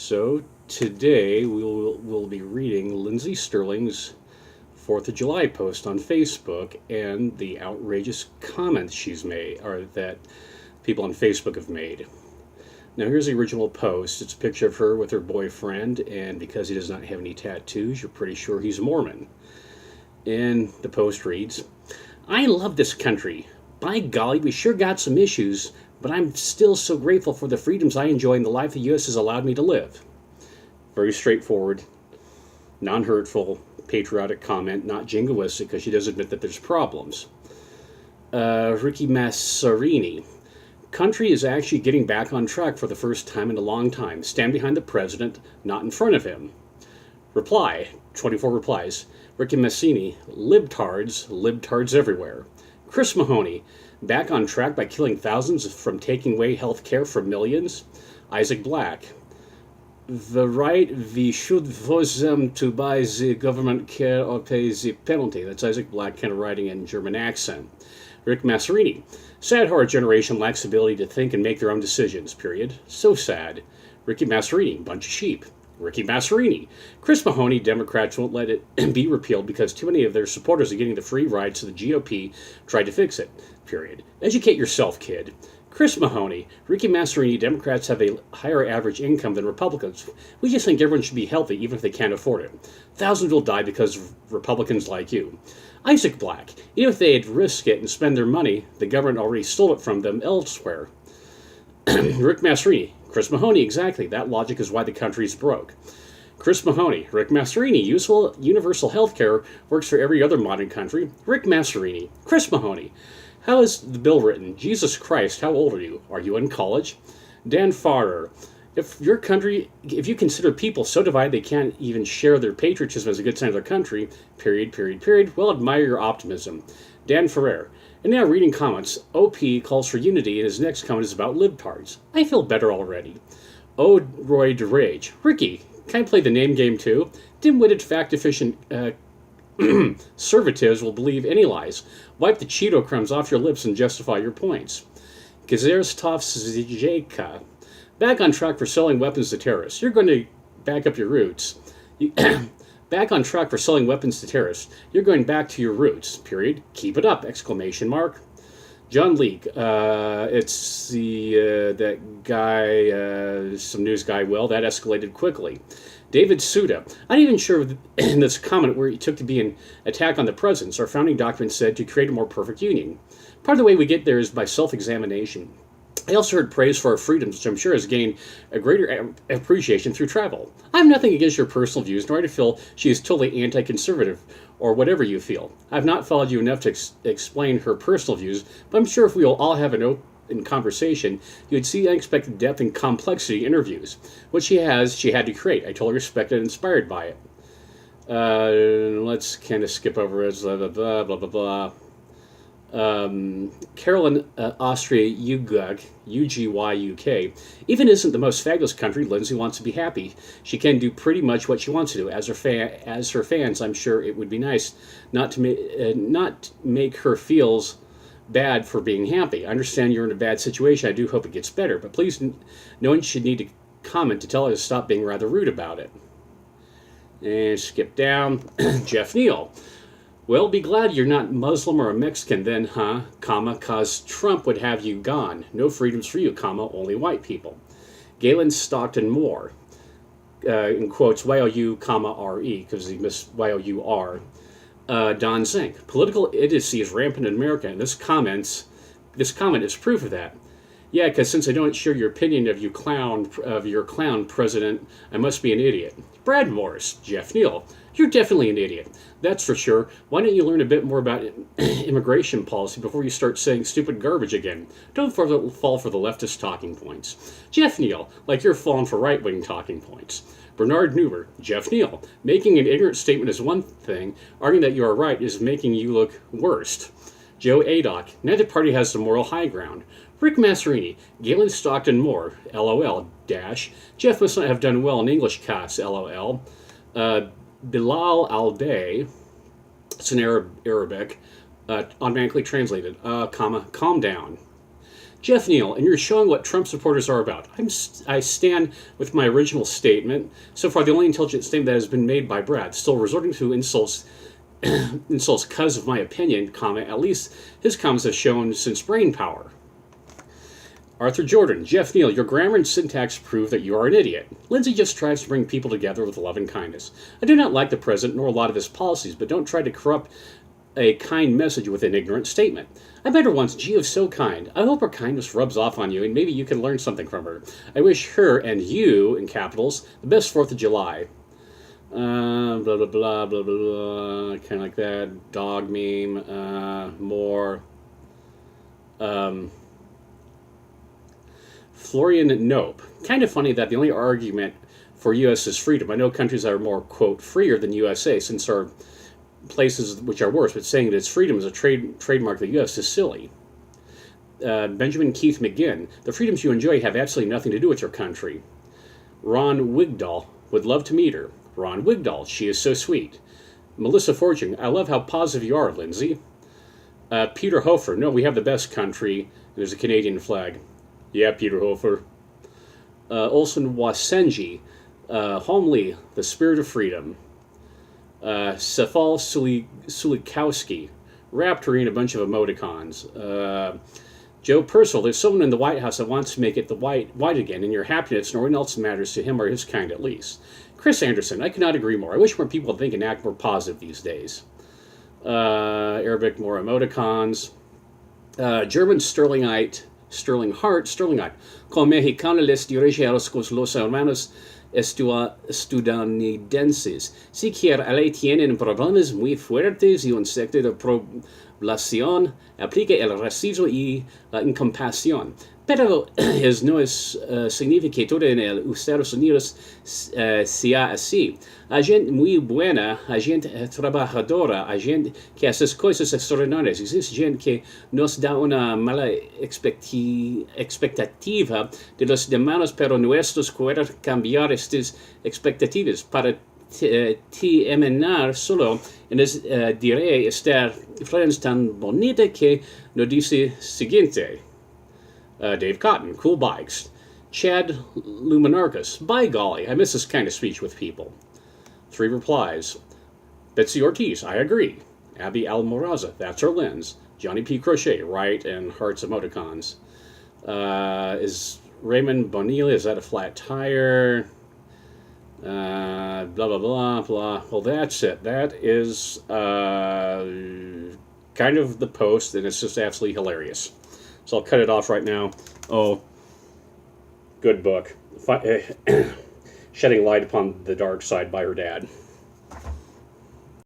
So today we'll be reading Lindsey Sterling's 4th of July post on Facebook and the outrageous comments she's made, or that people on Facebook have made. Now here's the original post. It's a picture of her with her boyfriend, and because he does not have any tattoos, you're pretty sure he's Mormon. And the post reads, "I love this country. By golly, we sure got some issues, but I'm still so grateful for the freedoms I enjoy and the life the U.S. has allowed me to live." Very straightforward, non-hurtful, patriotic comment, not jingoistic, because she does admit that there's problems. Ricky Massarini. Country is actually getting back on track for the first time in a long time. Stand behind the president, not in front of him. Reply, 24 replies. Ricky Massarini, libtards everywhere. Chris Mahoney, back on track by killing thousands from taking away health care from millions. Isaac Black, the right we should force them to buy the government care or pay the penalty. That's Isaac Black kind of writing in German accent. Rick Massarini, sad how our generation lacks the ability to think and make their own decisions, period. So sad. Ricky Massarini, bunch of sheep. Ricky Massarini. Chris Mahoney, Democrats won't let it be repealed because too many of their supporters are getting the free ride, so the GOP tried to fix it, period. Educate yourself, kid. Chris Mahoney. Ricky Massarini, Democrats have a higher average income than Republicans. We just think everyone should be healthy even if they can't afford it. Thousands will die because of Republicans like you. Isaac Black. Even if they'd risk it and spend their money, the government already stole it from them elsewhere. Rick Massarini. Chris Mahoney, exactly. That logic is why the country's broke. Chris Mahoney. Rick Massarini. Universal health care works for every other modern country. Rick Massarini. Chris Mahoney. How is the bill written? Jesus Christ, how old are you? Are you in college? Dan Farrer. If you consider people so divided they can't even share their patriotism as a good sign of their country, period, well, admire your optimism. Dan Ferrer. And now reading comments, OP calls for unity, and his next comment is about libtards. I feel better already. O. Roy DeRage. Ricky, can I play the name game too? Dim-witted, fact-efficient conservatives will believe any lies. Wipe the Cheeto crumbs off your lips and justify your points. Gazerstov Zijeka. Back on track for selling weapons to terrorists. You're going to back up your roots. Back on track for selling weapons to terrorists. You're going back to your roots, period. Keep it up, exclamation mark. John Leake. It's that guy, some news guy, that escalated quickly. David Suda. I'm not even sure in this comment where he took to be an attack on the presidents. Our founding document said to create a more perfect union. Part of the way we get there is by self-examination. I also heard praise for our freedoms, which I'm sure has gained a greater appreciation through travel. I have nothing against your personal views, nor do I feel she is totally anti-conservative, or whatever you feel. I have not followed you enough to explain her personal views, but I'm sure if we will all have an open conversation, you would see unexpected depth and complexity in interviews. What she had to create. I totally respect and inspired by it. Let's kind of skip over it, blah, blah, blah, blah. Carolyn Austria UGYUK. Even isn't the most fabulous country. Lindsey wants to be happy. She can do pretty much what she wants to do. As her fans, I'm sure it would be nice not make her feels bad for being happy. I understand you're in a bad situation. I do hope it gets better, but please, no one should need to comment to tell her to stop being rather rude about it. And skip down. Jeff Neal. Well, be glad you're not Muslim or a Mexican then, huh? Comma, cause Trump would have you gone. No freedoms for you, comma, only white people. Galen Stockton Moore, in quotes, Y-O-U, comma, R-E, because he missed Y-O-U-R. Don Zink. Political idiocy is rampant in America, and this comment is proof of that. Yeah, because since I don't share your opinion of your clown president, I must be an idiot. Brad Morris, Jeff Neal. You're definitely an idiot. That's for sure. Why don't you learn a bit more about immigration policy before you start saying stupid garbage again? Don't fall for the leftist talking points. Jeff Neal, like you're falling for right-wing talking points. Bernard Neuber, Jeff Neal. Making an ignorant statement is one thing. Arguing that you are right is making you look worst. Joe Adoc. Neither party has the moral high ground. Rick Massarini. Galen Stockton Moore. LOL. Dash. Jeff must not have done well in English class. LOL. Bilal al-Bay, it's in Arabic, automatically translated, calm down. Jeff Neal, and you're showing what Trump supporters are about. I stand with my original statement. So far, the only intelligent statement that has been made by Brad. Still resorting to insults because of my opinion comment. At least his comments have shown since brain power. Arthur Jordan, Jeff Neal, your grammar and syntax prove that you are an idiot. Lindsey just tries to bring people together with love and kindness. I do not like the president nor a lot of his policies, but don't try to corrupt a kind message with an ignorant statement. I met her once. Gee, is so kind. I hope her kindness rubs off on you, and maybe you can learn something from her. I wish her and you, in capitals, the best 4th of July. Blah, blah, blah, blah, blah, blah, kind of like that. Dog meme, more. Florian Nope. Kind of funny that the only argument for U.S. is freedom. I know countries that are more, quote, freer than USA, since there are places which are worse, but saying that it's freedom is a trademark of the U.S. is silly. Benjamin Keith McGinn. The freedoms you enjoy have absolutely nothing to do with your country. Ron Wigdahl. Would love to meet her. Ron Wigdahl. She is so sweet. Melissa Fortune. I love how positive you are, Lindsey. Peter Hofer. No, we have the best country. There's a Canadian flag. Yeah, Peter Hofer. Olson Wasenji. Homely, the spirit of freedom. Sefal Sulikowski. Raptorine, a bunch of emoticons. Joe Purcell. There's someone in the White House that wants to make it the white again, and your happiness, no one else matters to him or his kind at least. Chris Anderson. I could not agree more. I wish more people would think and act more positive these days. Arabic, more emoticons. German Sterling Hart, como mexicano les dirige a los hermanos estadounidenses. Si quiere, tienen problemas muy fuertes y un sector de población aplica el racismo y la incompasión. Pero no es significa que todo en el Estados Unidos sea así. Hay gente muy buena, hay gente trabajadora, hay gente que hace cosas extraordinarias. Existe gente que nos da una mala expectativa de los demás, pero nosotros queremos cambiar estas expectativas para terminar solo. Diré estar friends tan bonita que nos dice siguiente. Dave Cotton, cool bikes. Chad Luminarchus, by golly, I miss this kind of speech with people. 3 replies. Betsy Ortiz, I agree. Abby Almoraza, that's her lens. Johnny P. Crochet, right, and hearts emoticons. Is Raymond Bonilla, is that a flat tire? Blah, blah, blah, blah. Well, that's it. That is kind of the post, and it's just absolutely hilarious. So I'll cut it off right now. Oh, good book. Shedding Light Upon the Dark Side by her dad.